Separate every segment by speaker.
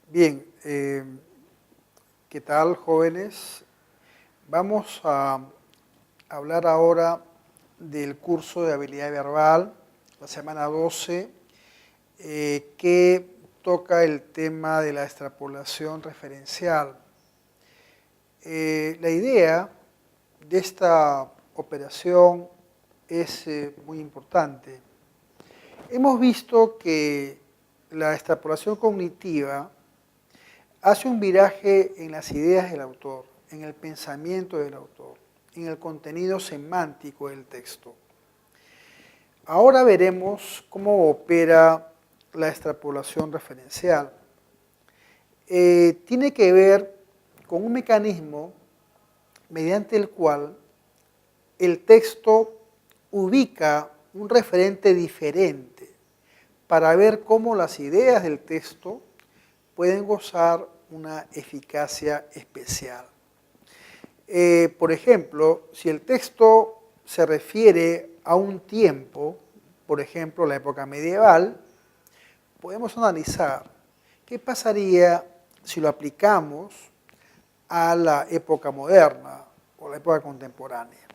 Speaker 1: Bien, ¿qué tal, jóvenes? Vamos a hablar ahora del curso de habilidad verbal, la semana 12, que toca el tema de la extrapolación referencial. La idea de esta operación es muy importante. Hemos visto que la extrapolación cognitiva hace un viraje en las ideas del autor, en el pensamiento del autor, en el contenido semántico del texto. Ahora veremos cómo opera la extrapolación referencial. Tiene que ver con un mecanismo mediante el cual el texto ubica un referente diferente para ver cómo las ideas del texto pueden gozar una eficacia especial. Por ejemplo, si el texto se refiere a un tiempo, por ejemplo, la época medieval, podemos analizar qué pasaría si lo aplicamos a la época moderna o la época contemporánea.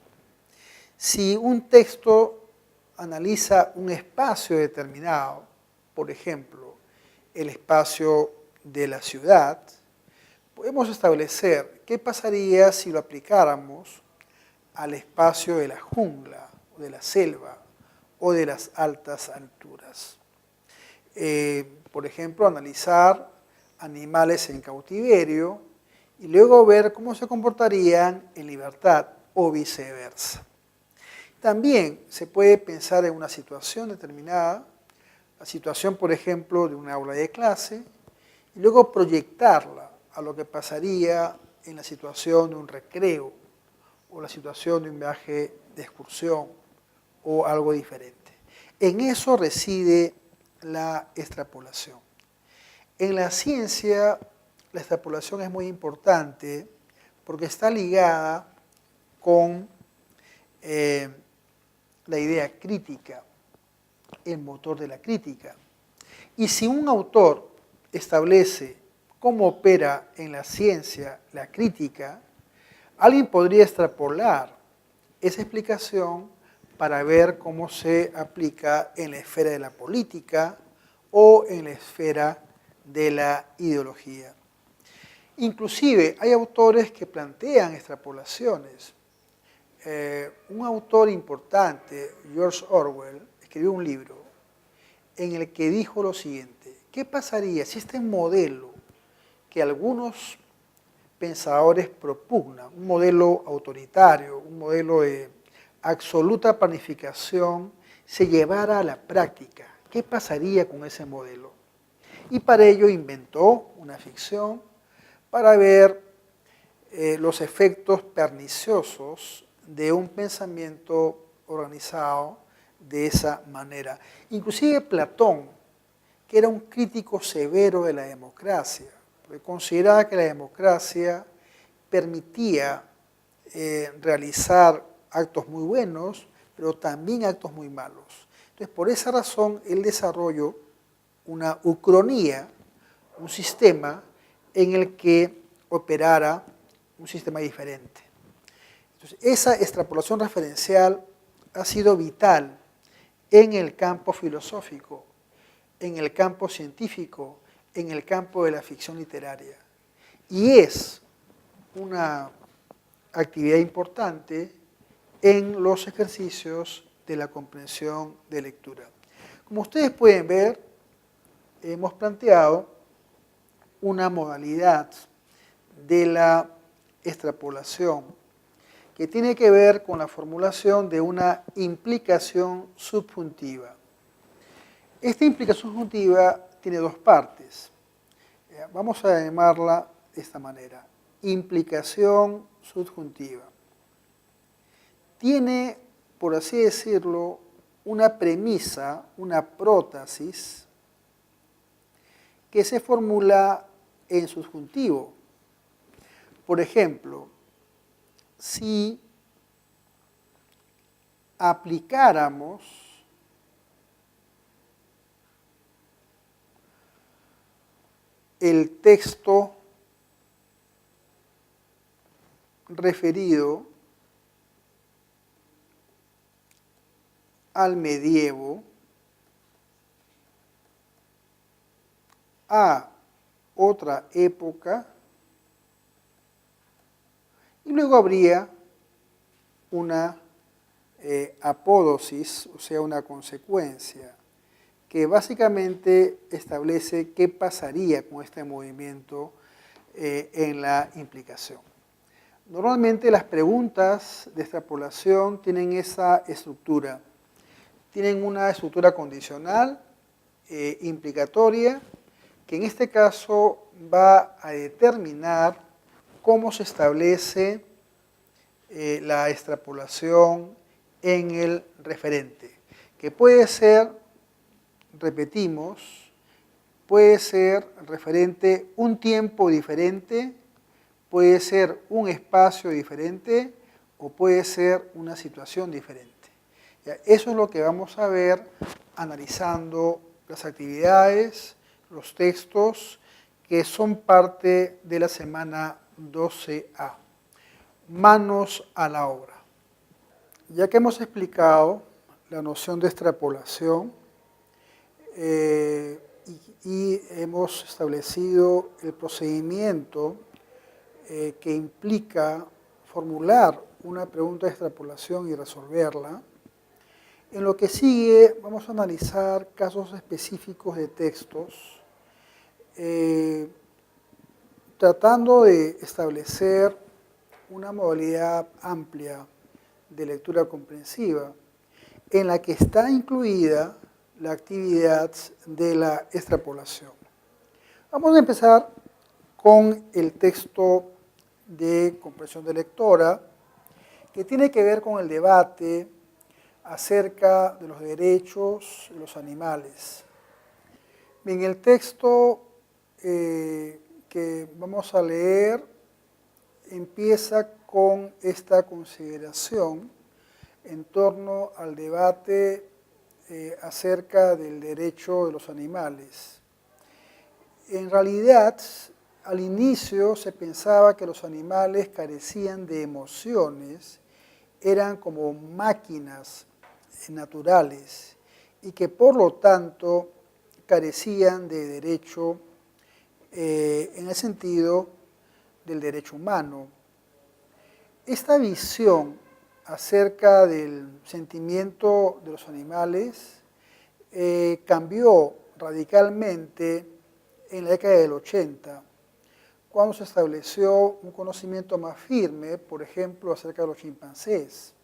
Speaker 1: Si un texto analiza un espacio determinado, por ejemplo, el espacio de la ciudad, podemos establecer qué pasaría si lo aplicáramos al espacio de la jungla, o de la selva, o de las altas alturas. Por ejemplo, analizar animales en cautiverio y luego ver cómo se comportarían en libertad o viceversa. También se puede pensar en una situación determinada, la situación, por ejemplo, de una aula de clase, y luego proyectarla a lo que pasaría en la situación de un recreo o la situación de un viaje de excursión o algo diferente. En eso reside la extrapolación. En la ciencia, la extrapolación es muy importante porque está ligada con la idea crítica, el motor de la crítica. Y si un autor establece cómo opera en la ciencia la crítica, alguien podría extrapolar esa explicación para ver cómo se aplica en la esfera de la política o en la esfera de la ideología. Inclusive hay autores que plantean extrapolaciones. Un autor importante, George Orwell, escribió un libro en el que dijo lo siguiente: ¿qué pasaría si este modelo que algunos pensadores propugnan, un modelo autoritario, un modelo de absoluta planificación, se llevara a la práctica? ¿Qué pasaría con ese modelo? Y para ello inventó una ficción para ver los efectos perniciosos de un pensamiento organizado de esa manera. Inclusive Platón, que era un crítico severo de la democracia, porque consideraba que la democracia permitía realizar actos muy buenos, pero también actos muy malos. Entonces, por esa razón, él desarrolló una ucronía, un sistema en el que operara un sistema diferente. Entonces, esa extrapolación referencial ha sido vital en el campo filosófico, en el campo científico, en el campo de la ficción literaria. Y es una actividad importante en los ejercicios de la comprensión de lectura. Como ustedes pueden ver, hemos planteado una modalidad de la extrapolación que tiene que ver con la formulación de una implicación subjuntiva. Esta implicación subjuntiva tiene dos partes. Vamos a llamarla de esta manera: implicación subjuntiva. Tiene, por así decirlo, una premisa, una prótesis, que se formula en subjuntivo. Por ejemplo, si aplicáramos el texto referido al medievo a otra época y luego habría una apódosis, o sea, una consecuencia, que básicamente establece qué pasaría con este movimiento en la implicación. Normalmente las preguntas de extrapolación tienen esa estructura. Tienen una estructura condicional, implicatoria, que en este caso va a determinar cómo se establece la extrapolación en el referente, que puede ser, repetimos, puede ser referente un tiempo diferente, puede ser un espacio diferente o puede ser una situación diferente. Eso es lo que vamos a ver analizando las actividades, los textos que son parte de la semana 12A. Manos a la obra. Ya que hemos explicado la noción de extrapolación y hemos establecido el procedimiento que implica formular una pregunta de extrapolación y resolverla, en lo que sigue vamos a analizar casos específicos de textos, tratando de establecer una modalidad amplia de lectura comprensiva en la que está incluida la actividad de la extrapolación. Vamos a empezar con el texto de comprensión de lectora, que tiene que ver con el debate acerca de los derechos de los animales. Bien, el texto que vamos a leer empieza con esta consideración en torno al debate acerca del derecho de los animales. En realidad, al inicio se pensaba que los animales carecían de emociones, eran como máquinas naturales y que por lo tanto carecían de derecho en el sentido del derecho humano. Esta visión acerca del sentimiento de los animales cambió radicalmente en la década del 80, cuando se estableció un conocimiento más firme, por ejemplo, acerca de los chimpancés.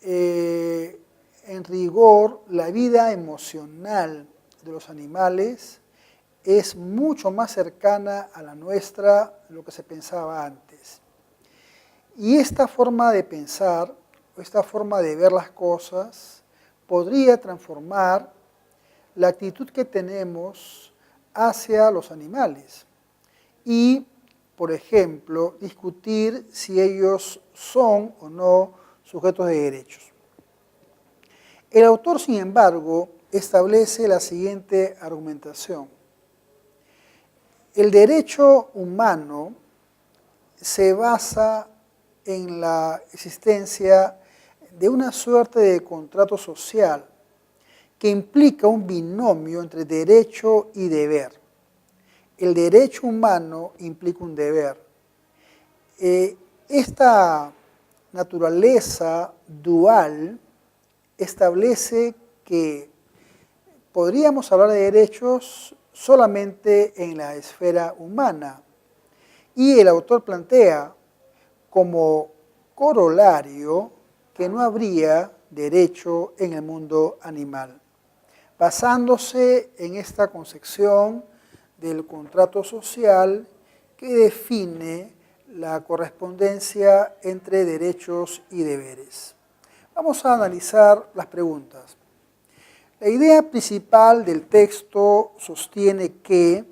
Speaker 1: En rigor, la vida emocional de los animales es mucho más cercana a la nuestra de lo que se pensaba antes. Y esta forma de pensar, esta forma de ver las cosas, podría transformar la actitud que tenemos hacia los animales y, por ejemplo, discutir si ellos son o no sujetos de derechos. El autor, sin embargo, establece la siguiente argumentación. El derecho humano se basa en la existencia de una suerte de contrato social que implica un binomio entre derecho y deber. El derecho humano implica un deber. Esta naturaleza dual establece que podríamos hablar de derechos solamente en la esfera humana. Y el autor plantea como corolario que no habría derecho en el mundo animal, basándose en esta concepción del contrato social que define la correspondencia entre derechos y deberes. Vamos a analizar las preguntas. La idea principal del texto sostiene que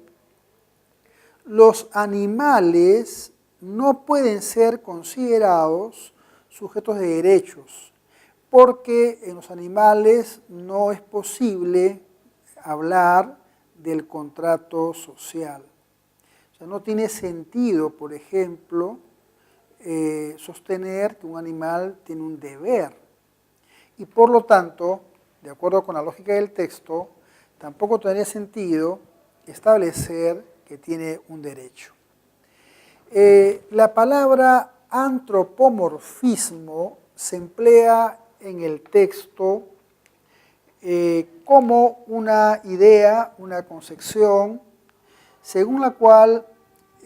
Speaker 1: los animales no pueden ser considerados sujetos de derechos, porque en los animales no es posible hablar del contrato social. O sea, no tiene sentido, por ejemplo, sostener que un animal tiene un deber. Y por lo tanto, de acuerdo con la lógica del texto, tampoco tendría sentido establecer que tiene un derecho. La palabra antropomorfismo se emplea en el texto como una idea, una concepción, según la cual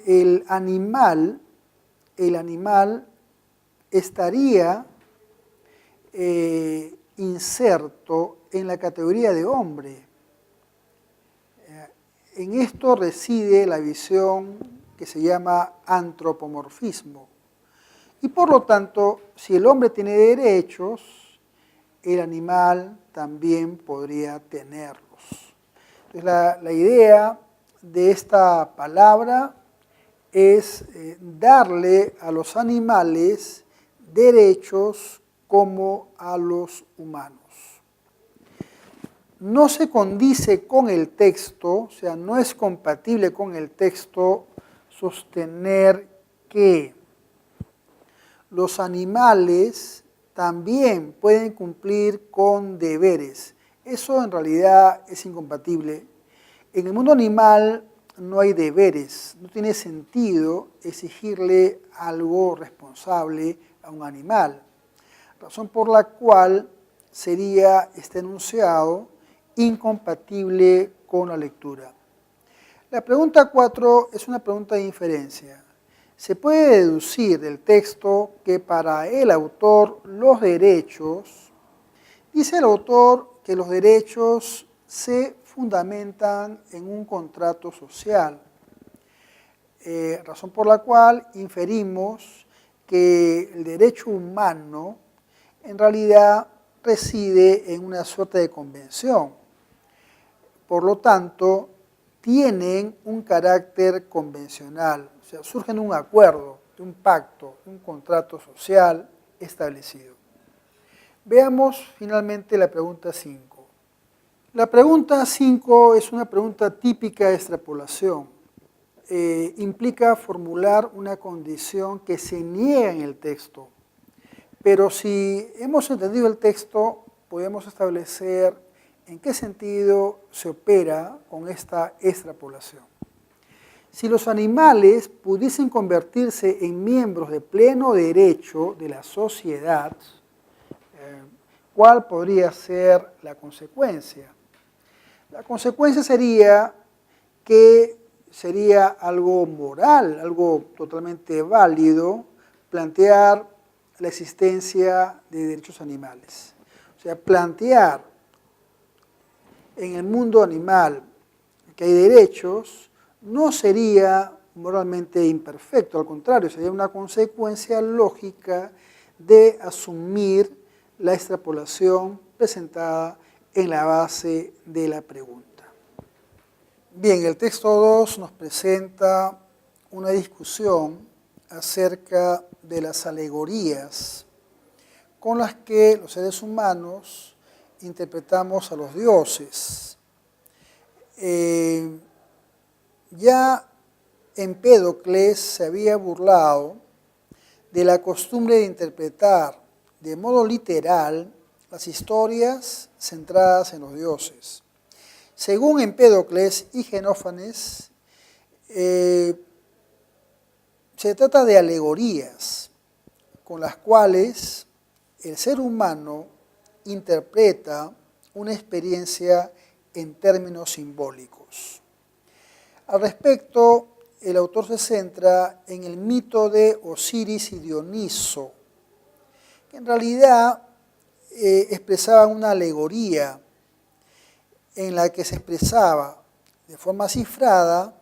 Speaker 1: el animal estaría inserto en la categoría de hombre. En esto reside la visión que se llama antropomorfismo. Y por lo tanto, si el hombre tiene derechos, el animal también podría tenerlos. Entonces, la idea de esta palabra es darle a los animales derechos como a los humanos. No se condice con el texto, o sea, no es compatible con el texto sostener que los animales también pueden cumplir con deberes. Eso en realidad es incompatible. En el mundo animal no hay deberes, no tiene sentido exigirle algo responsable a un animal, razón por la cual sería este enunciado incompatible con la lectura. La pregunta 4 es una pregunta de inferencia. Se puede deducir del texto que para el autor los derechos, dice el autor que los derechos se fundamentan en un contrato social, razón por la cual inferimos que el derecho humano en realidad reside en una suerte de convención. Por lo tanto, tienen un carácter convencional, o sea, surgen de un acuerdo, de un pacto, de un contrato social establecido. Veamos finalmente la pregunta 5. La pregunta 5 es una pregunta típica de extrapolación. Implica formular una condición que se niega en el texto. Pero si hemos entendido el texto, podemos establecer en qué sentido se opera con esta extrapolación. Si los animales pudiesen convertirse en miembros de pleno derecho de la sociedad, ¿cuál podría ser la consecuencia? La consecuencia sería que sería algo moral, algo totalmente válido, plantear la existencia de derechos animales. O sea, plantear en el mundo animal que hay derechos no sería moralmente imperfecto, al contrario, sería una consecuencia lógica de asumir la extrapolación presentada en la base de la pregunta. Bien, el texto 2 nos presenta una discusión acerca de las alegorías con las que los seres humanos interpretamos a los dioses. Ya Empédocles se había burlado de la costumbre de interpretar de modo literal las historias centradas en los dioses. Según Empédocles y Xenófanes, se trata de alegorías con las cuales el ser humano interpreta una experiencia en términos simbólicos. Al respecto, el autor se centra en el mito de Osiris y Dioniso, que en realidad expresaba una alegoría en la que se expresaba de forma cifrada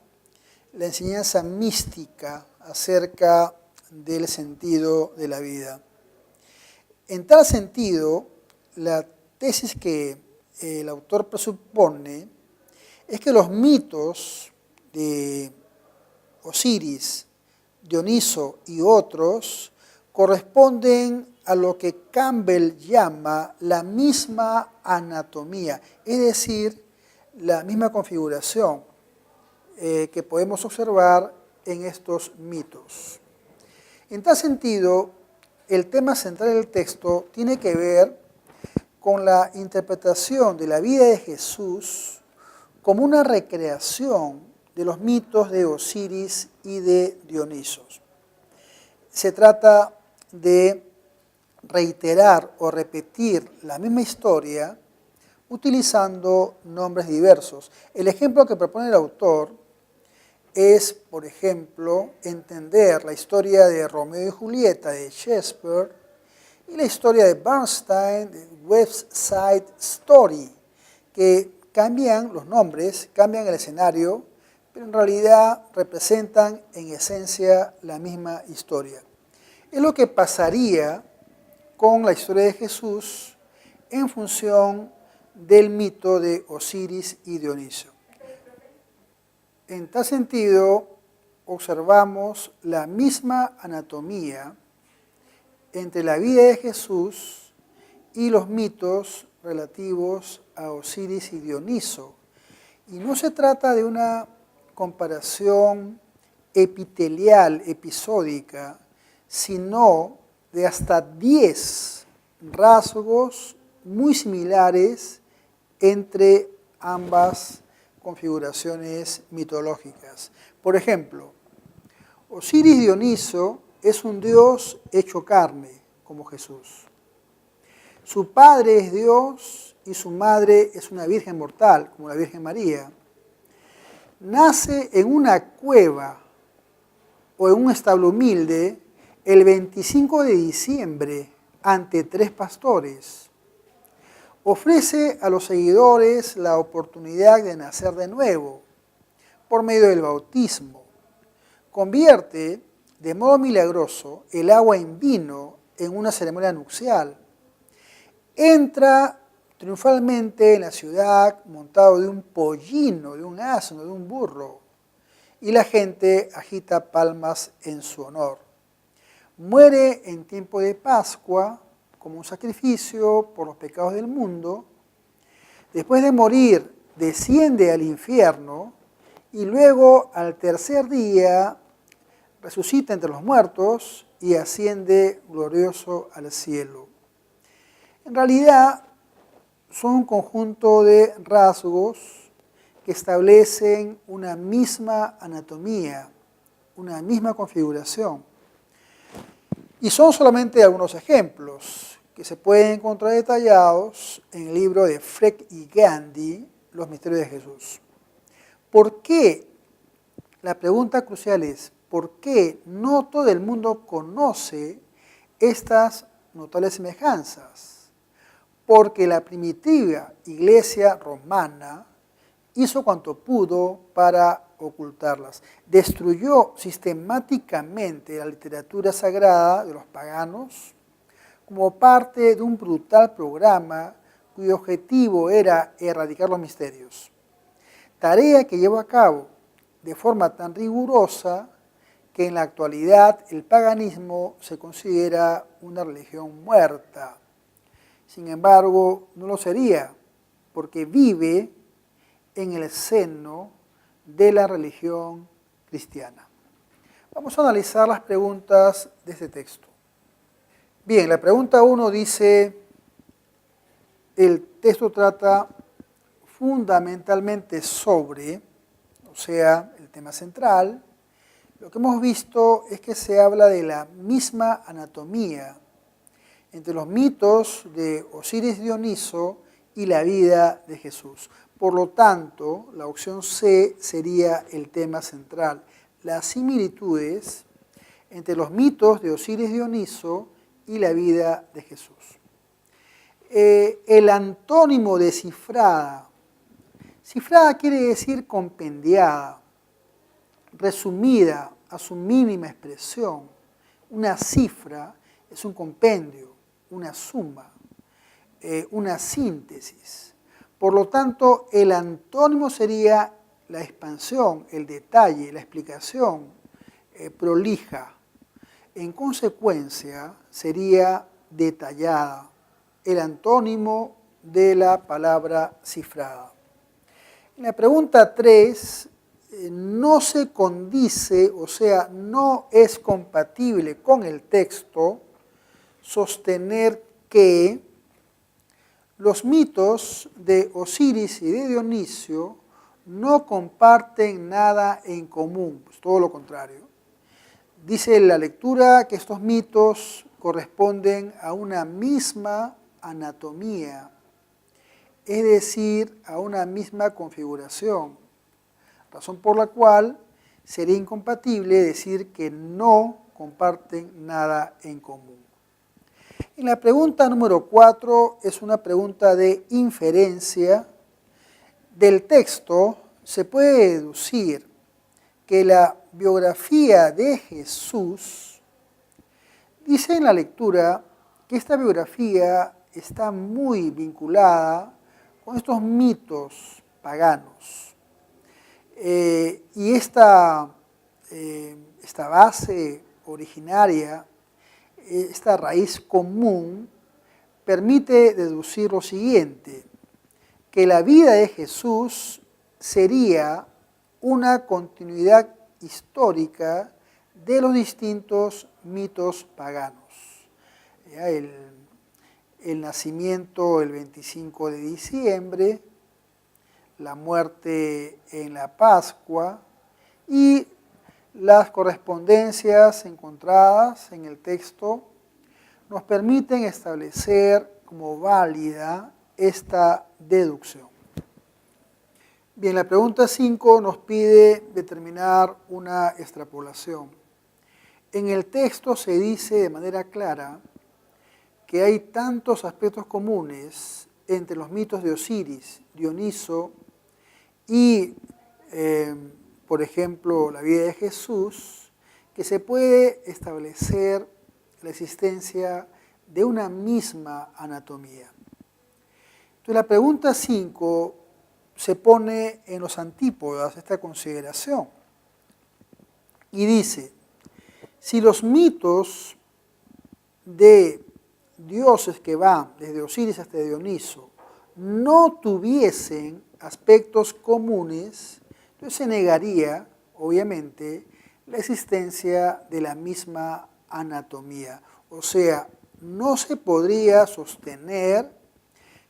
Speaker 1: la enseñanza mística acerca del sentido de la vida. En tal sentido, la tesis que el autor presupone es que los mitos de Osiris, Dioniso y otros corresponden a lo que Campbell llama la misma anatomía, es decir, la misma configuración que podemos observar en estos mitos. En tal sentido, el tema central del texto tiene que ver con la interpretación de la vida de Jesús como una recreación de los mitos de Osiris y de Dionisos. Se trata de reiterar o repetir la misma historia utilizando nombres diversos. El ejemplo que propone el autor es, por ejemplo, entender la historia de Romeo y Julieta de Shakespeare y la historia de Bernstein de West Side Story, que cambian los nombres, cambian el escenario, pero en realidad representan en esencia la misma historia. Es lo que pasaría con la historia de Jesús en función del mito de Osiris y Dioniso. En tal sentido, observamos la misma anatomía entre la vida de Jesús y los mitos relativos a Osiris y Dioniso. Y no se trata de una comparación epitelial, episódica, sino de hasta 10 rasgos muy similares entre ambas configuraciones mitológicas. Por ejemplo, Osiris Dioniso es un dios hecho carne, como Jesús. Su padre es Dios y su madre es una virgen mortal, como la Virgen María. Nace en una cueva o en un establo humilde el 25 de diciembre ante 3 pastores. Ofrece a los seguidores la oportunidad de nacer de nuevo por medio del bautismo. Convierte de modo milagroso el agua en vino en una ceremonia nupcial. Entra triunfalmente en la ciudad montado de un pollino, de un asno, de un burro, y la gente agita palmas en su honor. Muere en tiempo de Pascua como un sacrificio por los pecados del mundo. Después de morir, desciende al infierno y luego al tercer día resucita entre los muertos y asciende glorioso al cielo. En realidad, son un conjunto de rasgos que establecen una misma anatomía, una misma configuración. Y son solamente algunos ejemplos que se pueden encontrar detallados en el libro de Freke y Gandhi, Los Misterios de Jesús. ¿Por qué? La pregunta crucial es, ¿por qué no todo el mundo conoce estas notables semejanzas? Porque la primitiva iglesia romana hizo cuanto pudo para ocultarlas. Destruyó sistemáticamente la literatura sagrada de los paganos como parte de un brutal programa cuyo objetivo era erradicar los misterios. Tarea que llevó a cabo de forma tan rigurosa que en la actualidad el paganismo se considera una religión muerta. Sin embargo, no lo sería, porque vive en el seno de la religión cristiana. Vamos a analizar las preguntas de este texto. Bien, la pregunta 1 dice, el texto trata fundamentalmente sobre, o sea, el tema central. Lo que hemos visto es que se habla de la misma anatomía entre los mitos de Osiris y Dioniso y la vida de Jesús. Por lo tanto, la opción C sería el tema central, las similitudes entre los mitos de Osiris y Dioniso y la vida de Jesús. El antónimo de cifrada. Cifrada quiere decir compendiada, resumida a su mínima expresión. Una cifra es un compendio, una suma, una síntesis. Por lo tanto, el antónimo sería la expansión, el detalle, la explicación prolija. En consecuencia, sería detallada, el antónimo de la palabra cifrada. En la pregunta 3 no se condice, o sea, no es compatible con el texto sostener que los mitos de Osiris y de Dionisio no comparten nada en común, pues todo lo contrario. Dice la lectura que estos mitos corresponden a una misma anatomía, es decir, a una misma configuración, razón por la cual sería incompatible decir que no comparten nada en común. En la pregunta número 4 es una pregunta de inferencia. Del texto se puede deducir que la biografía de Jesús, dice en la lectura que esta biografía está muy vinculada con estos mitos paganos. Y esta base originaria, esta raíz común, permite deducir lo siguiente, que la vida de Jesús sería una continuidad histórica de los distintos mitos paganos. El nacimiento el 25 de diciembre, la muerte en la Pascua y las correspondencias encontradas en el texto nos permiten establecer como válida esta deducción. Bien, la pregunta 5 nos pide determinar una extrapolación. En el texto se dice de manera clara que hay tantos aspectos comunes entre los mitos de Osiris, Dioniso y, por ejemplo, la vida de Jesús, que se puede establecer la existencia de una misma anatomía. Entonces la pregunta 5 se pone en los antípodas de esta consideración y dice, si los mitos de dioses que van desde Osiris hasta Dioniso no tuviesen aspectos comunes, entonces se negaría, obviamente, la existencia de la misma anatomía. O sea, no se podría sostener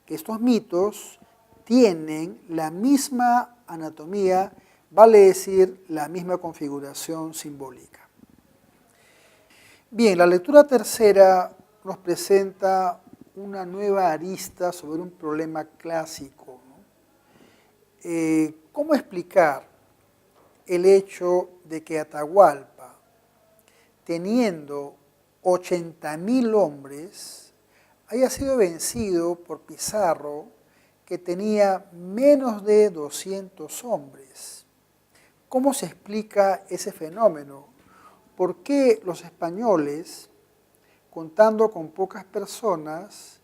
Speaker 1: que estos mitos tienen la misma anatomía, vale decir, la misma configuración simbólica. Bien, la lectura tercera nos presenta una nueva arista sobre un problema clásico, ¿no? ¿Cómo explicar el hecho de que Atahualpa, teniendo 80.000 hombres, haya sido vencido por Pizarro, que tenía menos de 200 hombres? ¿Cómo se explica ese fenómeno? ¿Por qué los españoles, contando con pocas personas,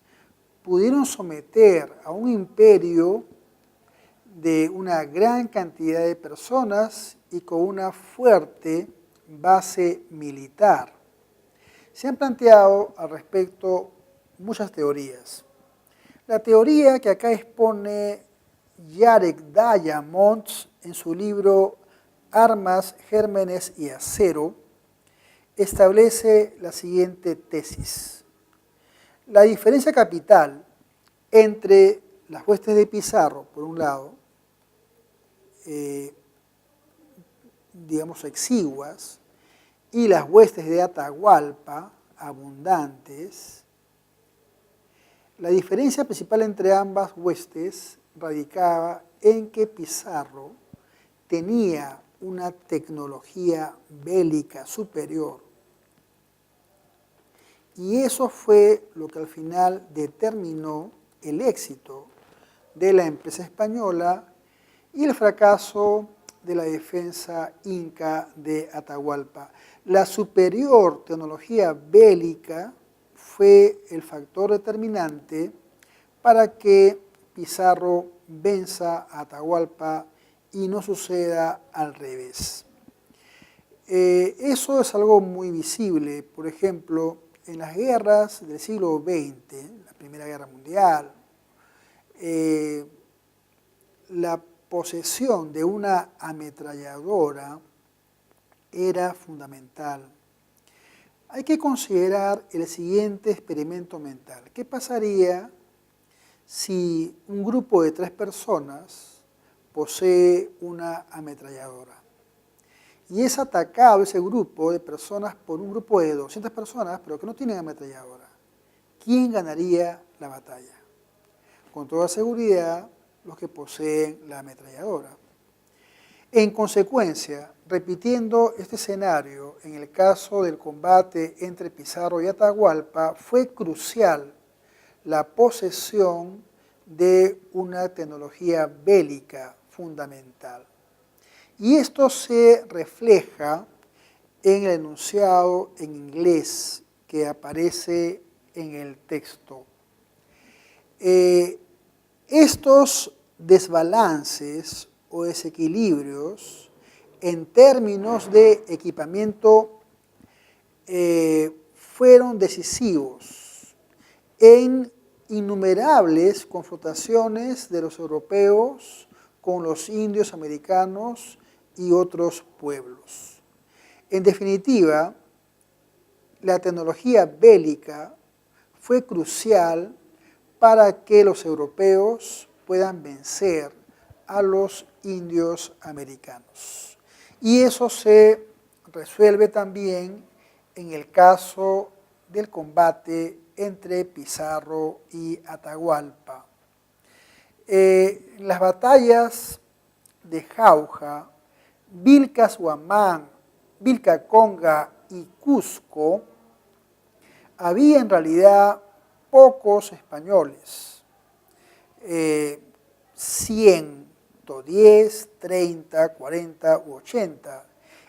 Speaker 1: pudieron someter a un imperio de una gran cantidad de personas y con una fuerte base militar? Se han planteado al respecto muchas teorías. La teoría que acá expone Yarek Diamond en su libro Armas, Gérmenes y Acero establece la siguiente tesis. La diferencia capital entre las huestes de Pizarro, por un lado, digamos exiguas, y las huestes de Atahualpa, abundantes, la diferencia principal entre ambas huestes radicaba en que Pizarro tenía una tecnología bélica superior. Y eso fue lo que al final determinó el éxito de la empresa española y el fracaso de la defensa inca de Atahualpa. La superior tecnología bélica fue el factor determinante para que Pizarro venza a Atahualpa y no suceda al revés. Eso es algo muy visible, por ejemplo, en las guerras del siglo XX, la Primera Guerra Mundial, la posesión de una ametralladora era fundamental. Hay que considerar el siguiente experimento mental. ¿Qué pasaría si un grupo de 3 personas posee una ametralladora y es atacado ese grupo de personas por un grupo de 200 personas, pero que no tienen ametralladora? ¿Quién ganaría la batalla? Con toda seguridad, los que poseen la ametralladora. En consecuencia, repitiendo este escenario, en el caso del combate entre Pizarro y Atahualpa, fue crucial la posesión de una tecnología bélica fundamental. Y esto se refleja en el enunciado en inglés que aparece en el texto. Estos desbalances o desequilibrios en términos de equipamiento fueron decisivos en innumerables confrontaciones de los europeos con los indios americanos y otros pueblos. En definitiva, la tecnología bélica fue crucial para que los europeos puedan vencer a los indios americanos. Y eso se resuelve también en el caso del combate entre Pizarro y Atahualpa. Las batallas de Jauja, Vilcashuamán, Vilcaconga y Cusco, había en realidad pocos españoles, 100, 10, 30, 40 u 80.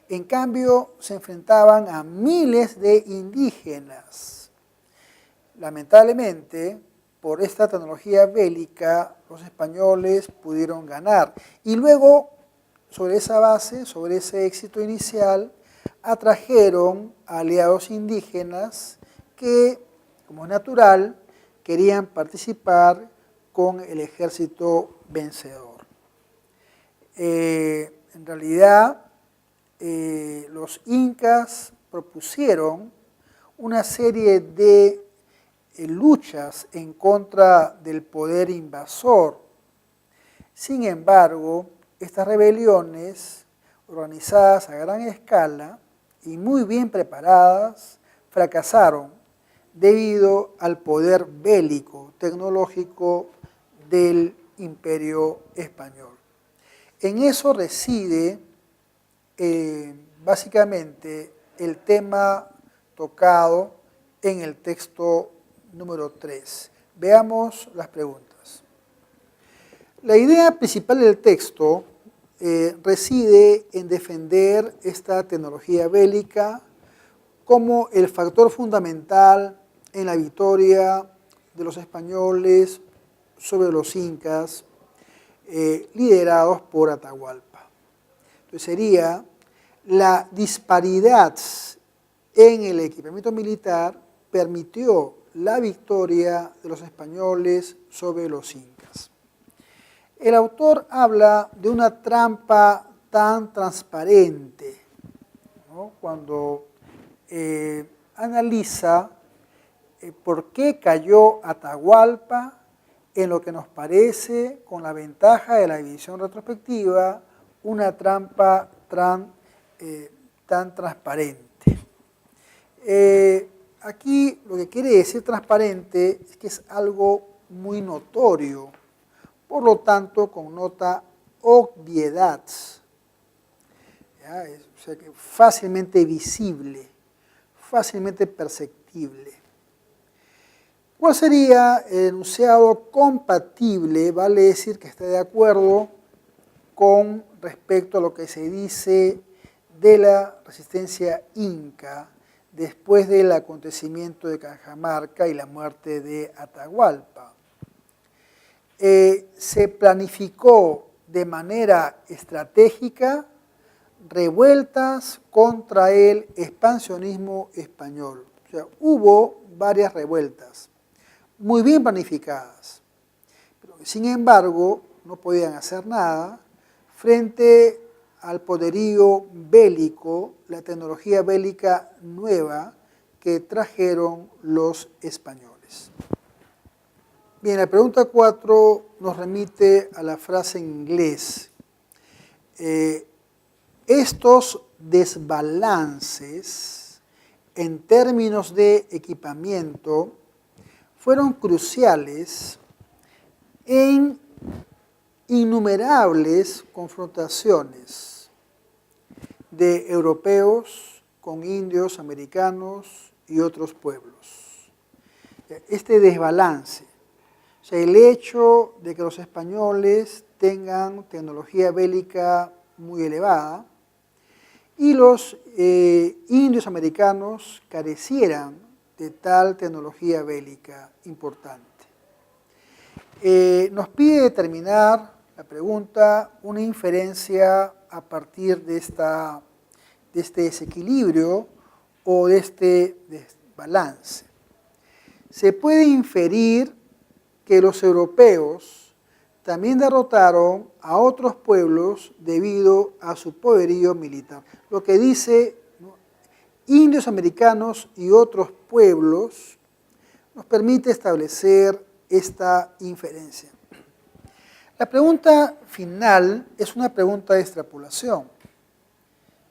Speaker 1: En cambio, se enfrentaban a miles de indígenas. Lamentablemente, por esta tecnología bélica, los españoles pudieron ganar. Y luego, sobre esa base, sobre ese éxito inicial, atrajeron a aliados indígenas que, como es natural, querían participar con el ejército vencedor. En realidad, los incas propusieron una serie de luchas en contra del poder invasor. Sin embargo, estas rebeliones, organizadas a gran escala y muy bien preparadas, fracasaron debido al poder bélico, tecnológico del Imperio Español. En eso reside básicamente el tema tocado en el texto número 3. Veamos las preguntas. La idea principal del texto reside en defender esta tecnología bélica como el factor fundamental en la victoria de los españoles sobre los incas, liderados por Atahualpa. Entonces sería la disparidad en el equipamiento militar permitió la victoria de los españoles sobre los incas. El autor habla de una trampa tan transparente, ¿no? Cuando analiza por qué cayó Atahualpa en lo que nos parece, con la ventaja de la división retrospectiva, una trampa tan transparente. Aquí lo que quiere decir transparente es que es algo muy notorio, por lo tanto connota obviedad, o sea, que fácilmente visible, fácilmente perceptible. ¿Cuál sería el enunciado compatible? Vale decir que está de acuerdo con respecto a lo que se dice de la resistencia inca después del acontecimiento de Cajamarca y la muerte de Atahualpa. Se planificó de manera estratégica revueltas contra el expansionismo español. O sea, hubo varias revueltas, muy bien planificadas, pero sin embargo no podían hacer nada frente al poderío bélico, la tecnología bélica nueva que trajeron los españoles. Bien, la pregunta 4 nos remite a la frase en inglés. Estos desbalances en términos de equipamiento fueron cruciales en innumerables confrontaciones de europeos con indios, americanos y otros pueblos. Este desbalance, o sea, el hecho de que los españoles tengan tecnología bélica muy elevada y los indios americanos carecieran de tal tecnología bélica importante. Nos pide determinar, la pregunta, una inferencia a partir de este desequilibrio o de este desbalance. Se puede inferir que los europeos también derrotaron a otros pueblos debido a su poderío militar. Lo que dice, ¿no?, indios americanos y otros pueblos nos permite establecer esta inferencia. La pregunta final es una pregunta de extrapolación.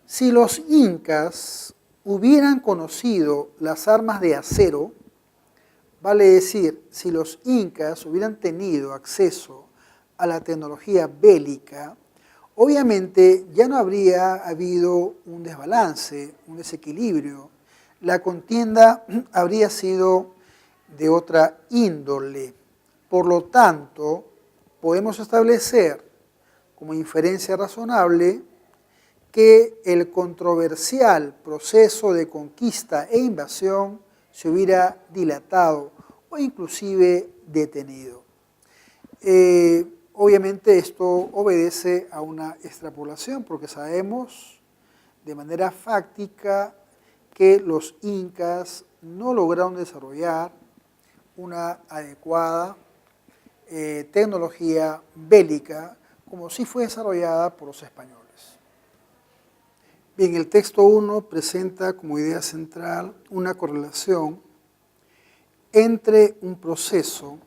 Speaker 1: Si los incas hubieran conocido las armas de acero, vale decir, si los incas hubieran tenido acceso a la tecnología bélica, obviamente ya no habría habido un desbalance, un desequilibrio. La contienda habría sido de otra índole. Por lo tanto, podemos establecer como inferencia razonable que el controversial proceso de conquista e invasión se hubiera dilatado o inclusive detenido. Obviamente esto obedece a una extrapolación porque sabemos de manera fáctica que los incas no lograron desarrollar una adecuada tecnología bélica como sí fue desarrollada por los españoles. Bien, el texto 1 presenta como idea central una correlación entre un proceso,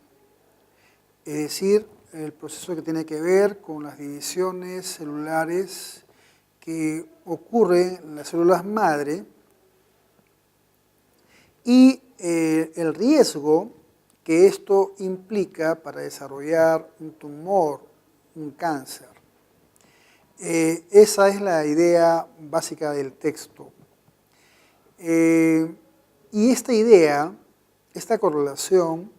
Speaker 1: es decir, el proceso que tiene que ver con las divisiones celulares que ocurren en las células madre y el riesgo que esto implica para desarrollar un tumor, un cáncer. Esa es la idea básica del texto. Y esta idea, esta correlación,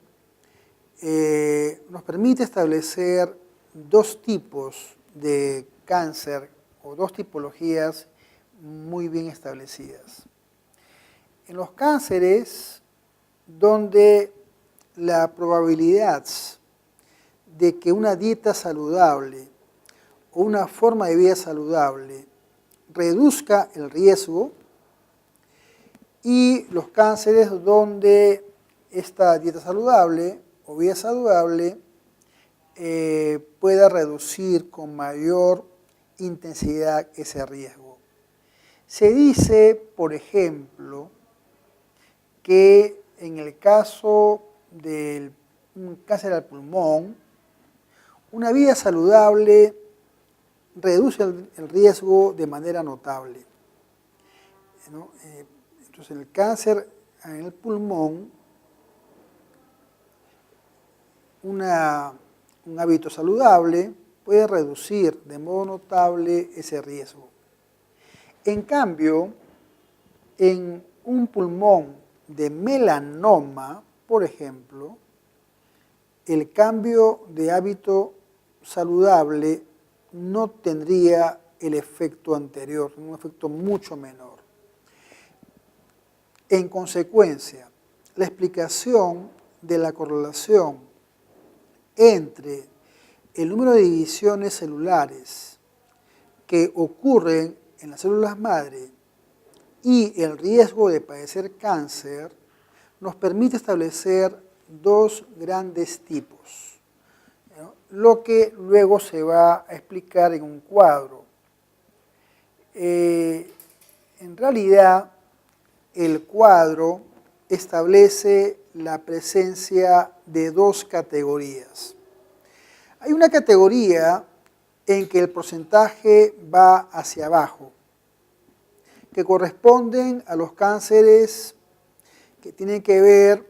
Speaker 1: nos permite establecer dos tipos de cáncer o dos tipologías muy bien establecidas. En los cánceres donde la probabilidad de que una dieta saludable o una forma de vida saludable reduzca el riesgo, y los cánceres donde esta dieta saludable o vida saludable pueda reducir con mayor intensidad ese riesgo. Se dice, por ejemplo, que en el caso del cáncer al pulmón, una vida saludable reduce el riesgo de manera notable, ¿no? Entonces, el cáncer en el pulmón, un hábito saludable puede reducir de modo notable ese riesgo. En cambio, en un pulmón de melanoma, por ejemplo, el cambio de hábito saludable no tendría el efecto anterior, un efecto mucho menor. En consecuencia, la explicación de la correlación entre el número de divisiones celulares que ocurren en las células madre y el riesgo de padecer cáncer nos permite establecer dos grandes tipos, ¿no? lo que luego se va a explicar en un cuadro. En realidad, el cuadro establece la presencia de dos categorías. Hay una categoría en que el porcentaje va hacia abajo, que corresponden a los cánceres que tienen que ver,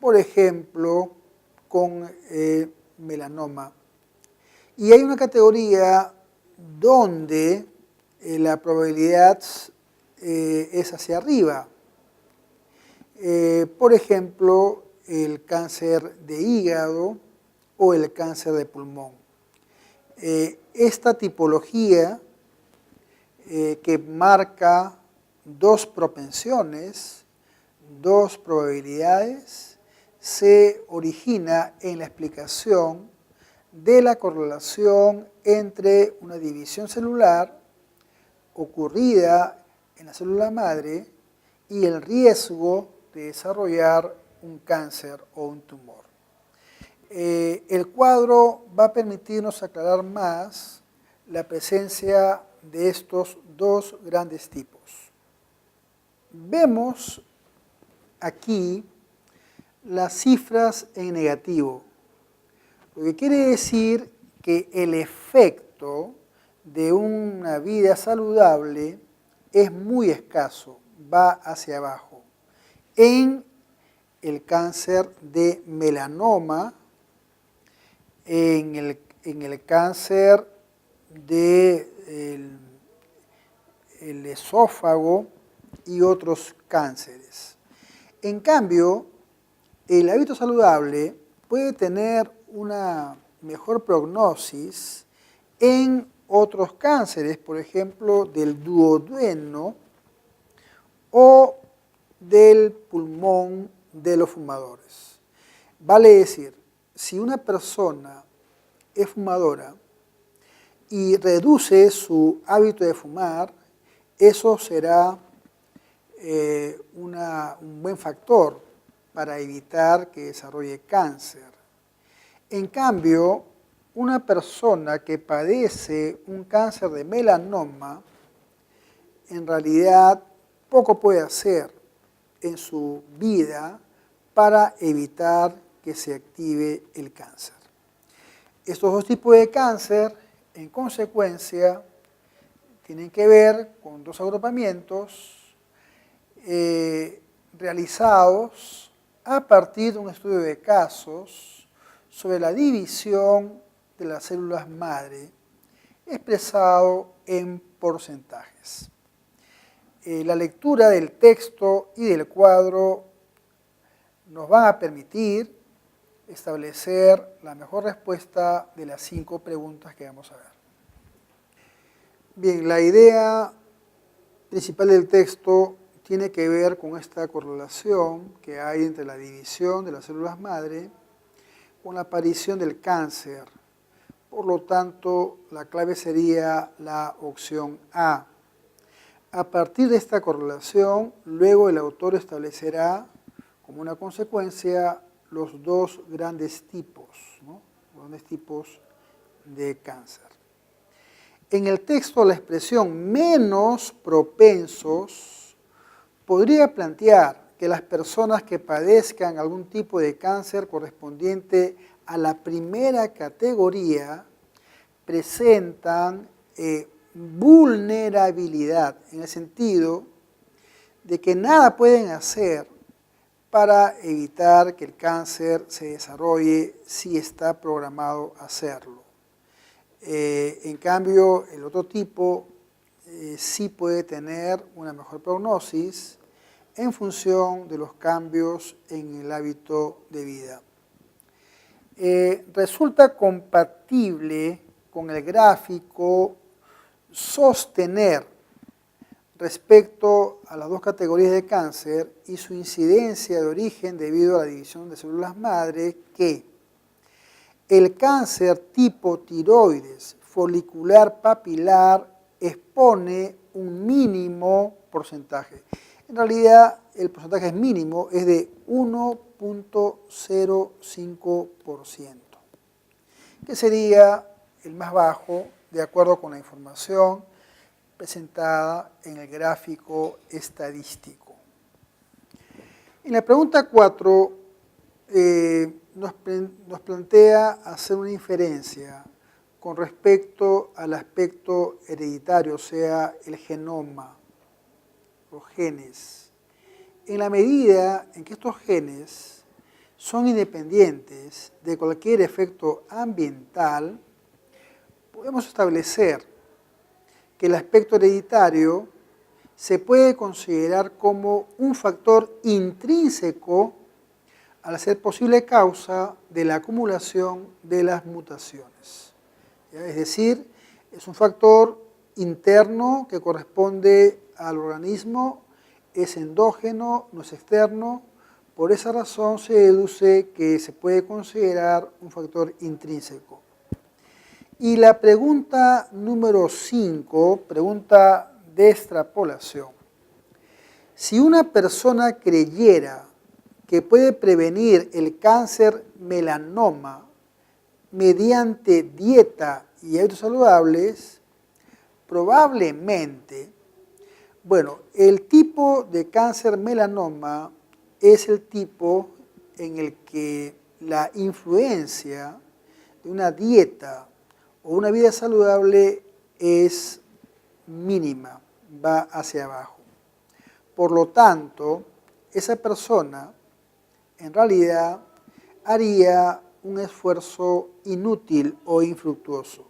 Speaker 1: por ejemplo, con melanoma. Y hay una categoría donde la probabilidad es hacia arriba. Por ejemplo, el cáncer de hígado o el cáncer de pulmón. Esta tipología que marca dos propensiones, dos probabilidades, se origina en la explicación de la correlación entre una división celular ocurrida en la célula madre y el riesgo de desarrollar un cáncer o un tumor. El cuadro va a permitirnos aclarar más la presencia de estos dos grandes tipos. Vemos aquí las cifras en negativo, lo que quiere decir que el efecto de una vida saludable es muy escaso, va hacia abajo. En el cáncer de melanoma, en el cáncer del esófago y otros cánceres. En cambio, el hábito saludable puede tener una mejor prognosis en otros cánceres, por ejemplo, del duodeno o del pulmón de los fumadores. Vale decir, si una persona es fumadora y reduce su hábito de fumar, eso será un buen factor para evitar que desarrolle cáncer. En cambio, una persona que padece un cáncer de melanoma, en realidad poco puede hacer en su vida para evitar que se active el cáncer. Estos dos tipos de cáncer, en consecuencia, tienen que ver con dos agrupamientos realizados a partir de un estudio de casos sobre la división de las células madre, expresado en porcentajes. La lectura del texto y del cuadro nos van a permitir establecer la mejor respuesta de las 5 preguntas que vamos a ver. Bien, la idea principal del texto tiene que ver con esta correlación que hay entre la división de las células madre con la aparición del cáncer. Por lo tanto, la clave sería la opción A. A partir de esta correlación, luego el autor establecerá como una consecuencia los dos grandes tipos, ¿no? Los grandes tipos de cáncer. En el texto, la expresión menos propensos podría plantear que las personas que padezcan algún tipo de cáncer correspondiente a la primera categoría presentan vulnerabilidad, en el sentido de que nada pueden hacer para evitar que el cáncer se desarrolle si está programado a hacerlo. En cambio, el otro tipo sí puede tener una mejor prognosis en función de los cambios en el hábito de vida. Resulta compatible con el gráfico sostener respecto a las dos categorías de cáncer y su incidencia de origen debido a la división de células madre que el cáncer tipo tiroides folicular papilar expone un mínimo porcentaje. En realidad el porcentaje es mínimo, es de 1.05%, que sería el más bajo de acuerdo con la información presentada en el gráfico estadístico. En la pregunta 4 nos plantea hacer una inferencia con respecto al aspecto hereditario, o sea, el genoma, los genes. En la medida en que estos genes son independientes de cualquier efecto ambiental, podemos establecer que el aspecto hereditario se puede considerar como un factor intrínseco al ser posible causa de la acumulación de las mutaciones. ¿Ya? Es decir, es un factor interno que corresponde al organismo, es endógeno, no es externo. Por esa razón se deduce que se puede considerar un factor intrínseco. Y la pregunta número 5, pregunta de extrapolación. Si una persona creyera que puede prevenir el cáncer melanoma mediante dieta y hábitos saludables, probablemente, bueno, el tipo de cáncer melanoma es el tipo en el que la influencia de una dieta o una vida saludable es mínima, va hacia abajo. Por lo tanto, esa persona en realidad haría un esfuerzo inútil o infructuoso.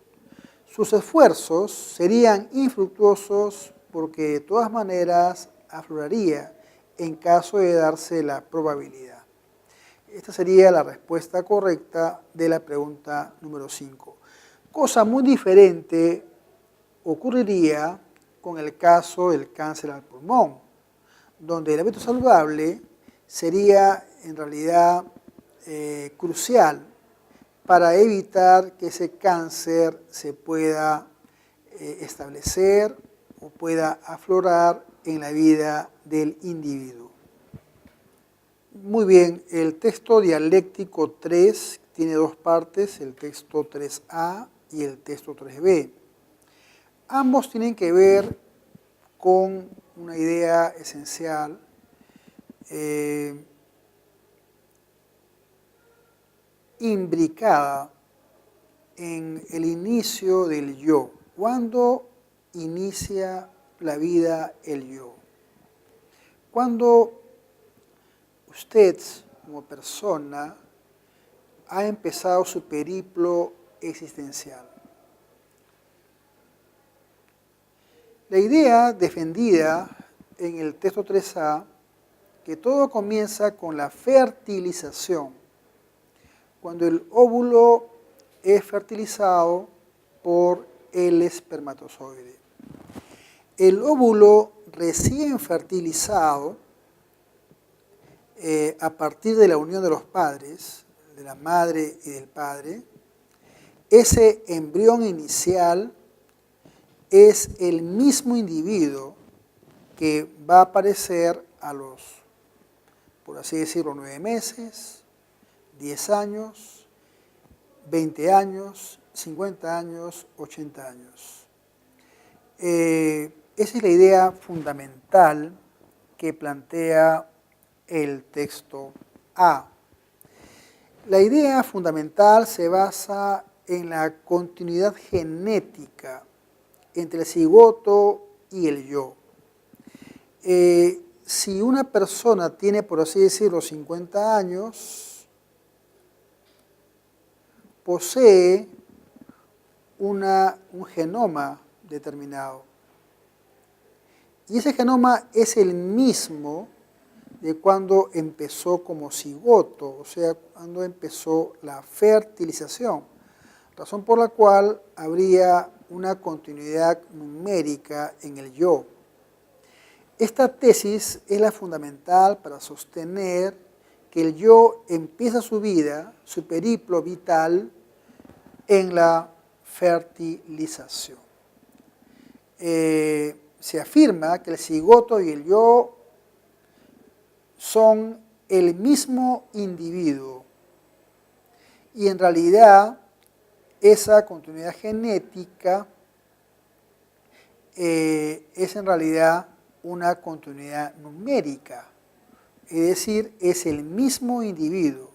Speaker 1: Sus esfuerzos serían infructuosos porque de todas maneras afloraría en caso de darse la probabilidad. Esta sería la respuesta correcta de la pregunta número 5. Cosa muy diferente ocurriría con el caso del cáncer al pulmón, donde el hábito saludable sería en realidad crucial para evitar que ese cáncer se pueda establecer o pueda aflorar en la vida del individuo. Muy bien, el texto dialéctico 3 tiene dos partes, el texto 3a y el texto 3b. Ambos tienen que ver con una idea esencial imbricada en el inicio del yo. ¿Cuándo inicia la vida el yo? Cuando usted, como persona, ha empezado su periplo existencial. La idea defendida en el texto 3a, que todo comienza con la fertilización, cuando el óvulo es fertilizado por el espermatozoide. El óvulo recién fertilizado, a partir de la unión de los padres, de la madre y del padre, ese embrión inicial es el mismo individuo que va a aparecer a los, por así decirlo, 9 meses, 10 años, 20 años, 50 años, 80 años. Esa es la idea fundamental que plantea el texto A. La idea fundamental se basa en la continuidad genética entre el cigoto y el yo. Si una persona tiene, por así decirlo, 50 años, posee un genoma determinado. Y ese genoma es el mismo de cuando empezó como cigoto, o sea, cuando empezó la fertilización, razón por la cual habría una continuidad numérica en el yo. Esta tesis es la fundamental para sostener que el yo empieza su vida, su periplo vital, en la fertilización. Se afirma que el cigoto y el yo son el mismo individuo. Y en realidad, esa continuidad genética es en realidad una continuidad numérica. Es decir, es el mismo individuo.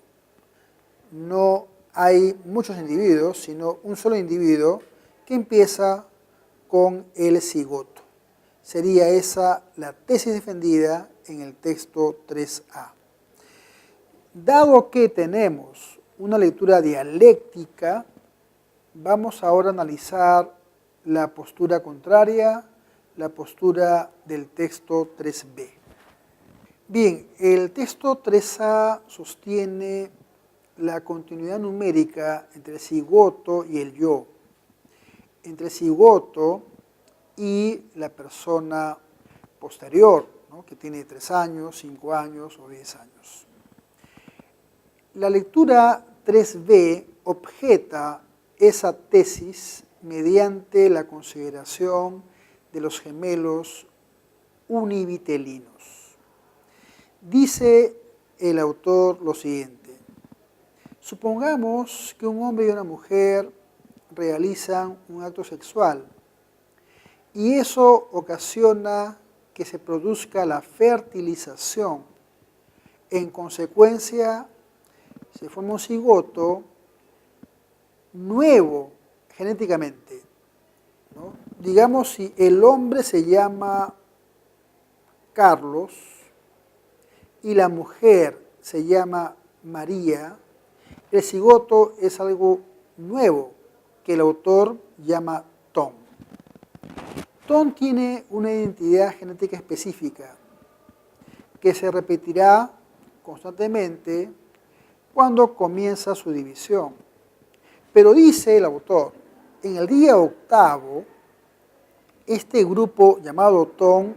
Speaker 1: No hay muchos individuos, sino un solo individuo que empieza con el cigoto. Sería esa la tesis defendida en el texto 3a. Dado que tenemos una lectura dialéctica, vamos ahora a analizar la postura contraria, la postura del texto 3b. Bien, el texto 3a sostiene la continuidad numérica entre el cigoto y el yo, entre el cigoto y la persona posterior, ¿no?, que tiene 3 años, 5 años o 10 años. La lectura 3b objeta esa tesis mediante la consideración de los gemelos univitelinos. Dice el autor lo siguiente: supongamos que un hombre y una mujer realizan un acto sexual y eso ocasiona que se produzca la fertilización. En consecuencia, se forma un cigoto nuevo genéticamente, ¿no? Digamos, si el hombre se llama Carlos y la mujer se llama María, el cigoto es algo nuevo que el autor llama Tom. Tom tiene una identidad genética específica que se repetirá constantemente cuando comienza su división. Pero dice el autor, en el día octavo, este grupo llamado Tom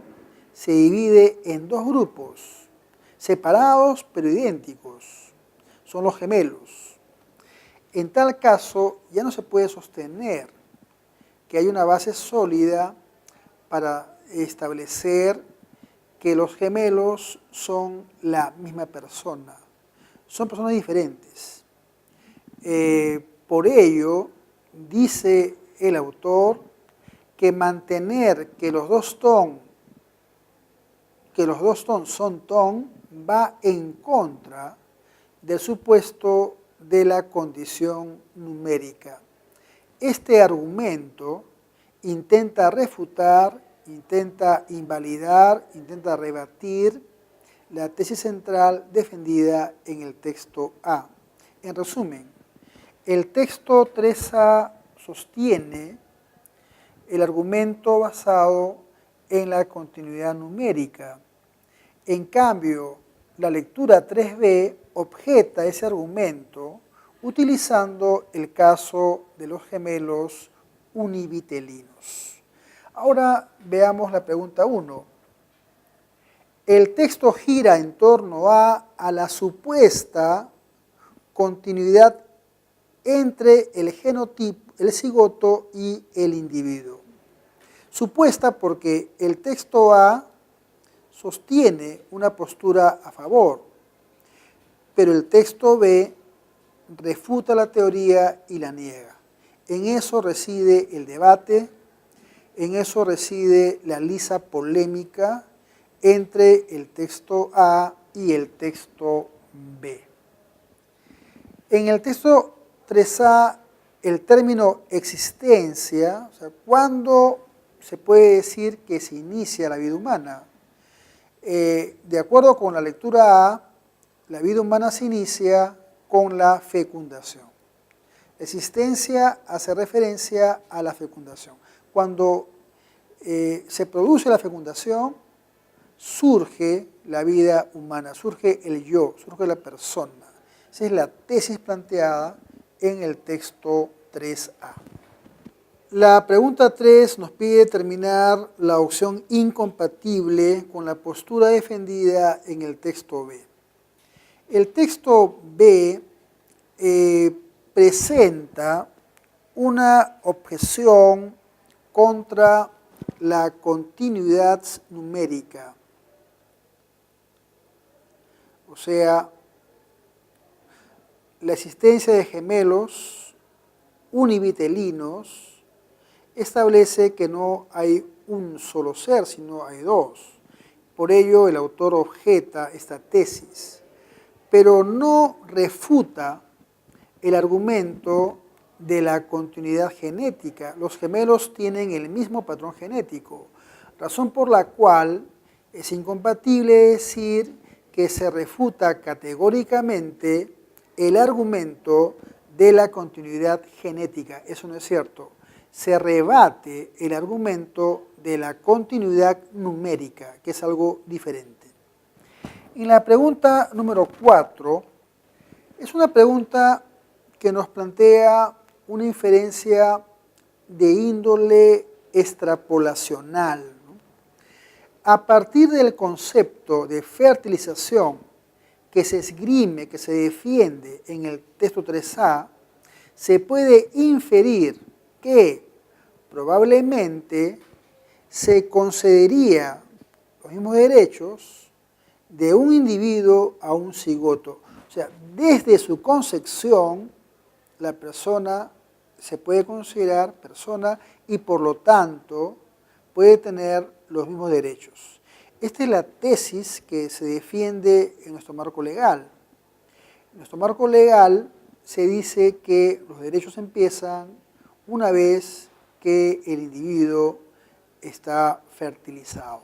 Speaker 1: se divide en 2 grupos, separados pero idénticos. Son los gemelos. En tal caso, ya no se puede sostener que hay una base sólida para establecer que los gemelos son la misma persona. Son personas diferentes. Por ello, dice el autor que mantener que los dos Tom son Tom va en contra del supuesto de la condición numérica. Este argumento intenta refutar, intenta invalidar, intenta rebatir la tesis central defendida en el texto A. En resumen, el texto 3a sostiene el argumento basado en la continuidad numérica. En cambio, la lectura 3b objeta ese argumento utilizando el caso de los gemelos univitelinos. Ahora veamos la pregunta 1. El texto gira en torno a la supuesta continuidad entre el genotipo, el cigoto y el individuo. Supuesta porque el texto A sostiene una postura a favor, pero el texto B refuta la teoría y la niega. En eso reside el debate, en eso reside la lisa polémica entre el texto A y el texto B. En el texto 3a, el término existencia, o sea, ¿cuándo se puede decir que se inicia la vida humana? De acuerdo con la lectura A, la vida humana se inicia con la fecundación. Existencia hace referencia a la fecundación. Cuando se produce la fecundación, surge la vida humana, surge el yo, surge la persona. Esa es la tesis planteada en el texto 3a. La pregunta 3 nos pide determinar la opción incompatible con la postura defendida en el texto B. El texto B presenta una objeción contra la continuidad numérica. O sea, la existencia de gemelos univitelinos establece que no hay un solo ser, sino hay dos. Por ello, el autor objeta esta tesis, pero no refuta el argumento de la continuidad genética. Los gemelos tienen el mismo patrón genético, razón por la cual es incompatible decir que se refuta categóricamente el argumento de la continuidad genética. Eso no es cierto. Se rebate el argumento de la continuidad numérica, que es algo diferente. En la pregunta número 4, es una pregunta que nos plantea una inferencia de índole extrapolacional, ¿no? A partir del concepto de fertilización que se esgrime, que se defiende en el texto 3a, se puede inferir que probablemente se concedería los mismos derechos de un individuo a un cigoto. O sea, desde su concepción, la persona se puede considerar persona y por lo tanto puede tener los mismos derechos. Esta es la tesis que se defiende en nuestro marco legal. En nuestro marco legal se dice que los derechos empiezan una vez que el individuo está fertilizado.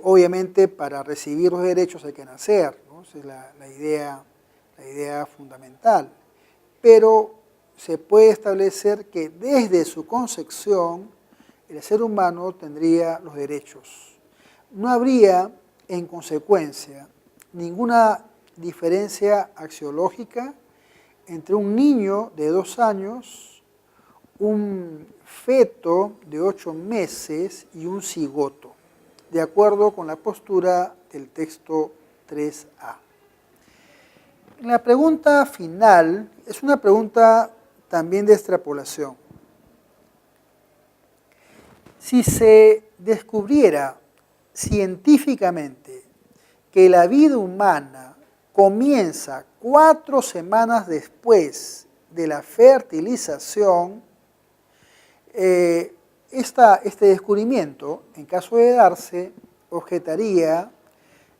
Speaker 1: Obviamente para recibir los derechos hay que nacer, ¿no? Esa es la idea fundamental. Pero se puede establecer que desde su concepción el ser humano tendría los derechos. No habría, en consecuencia, ninguna diferencia axiológica entre un niño de 2 años, un feto de 8 meses y un cigoto, de acuerdo con la postura del texto 3a. La pregunta final es una pregunta también de extrapolación. Si se descubriera científicamente que la vida humana comienza 4 semanas después de la fertilización, este descubrimiento, en caso de darse, objetaría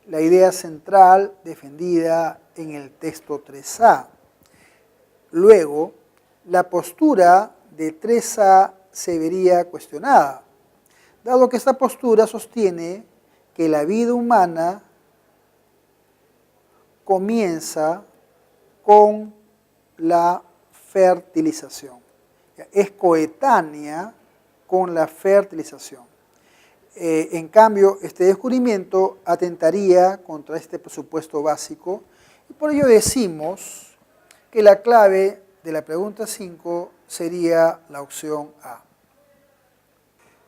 Speaker 1: la idea central defendida en el texto 3a. Luego, la postura de 3a se vería cuestionada, dado que esta postura sostiene que la vida humana comienza con la fertilización, es coetánea con la fertilización. En cambio, este descubrimiento atentaría contra este presupuesto básico y por ello decimos que la clave de la pregunta 5 sería la opción A.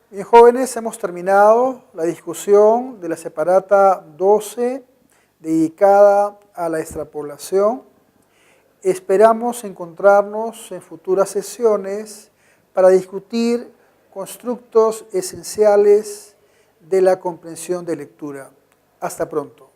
Speaker 1: Bien, jóvenes, hemos terminado la discusión de la separata 12 dedicada a la extrapolación. Esperamos encontrarnos en futuras sesiones para discutir constructos esenciales de la comprensión de lectura. Hasta pronto.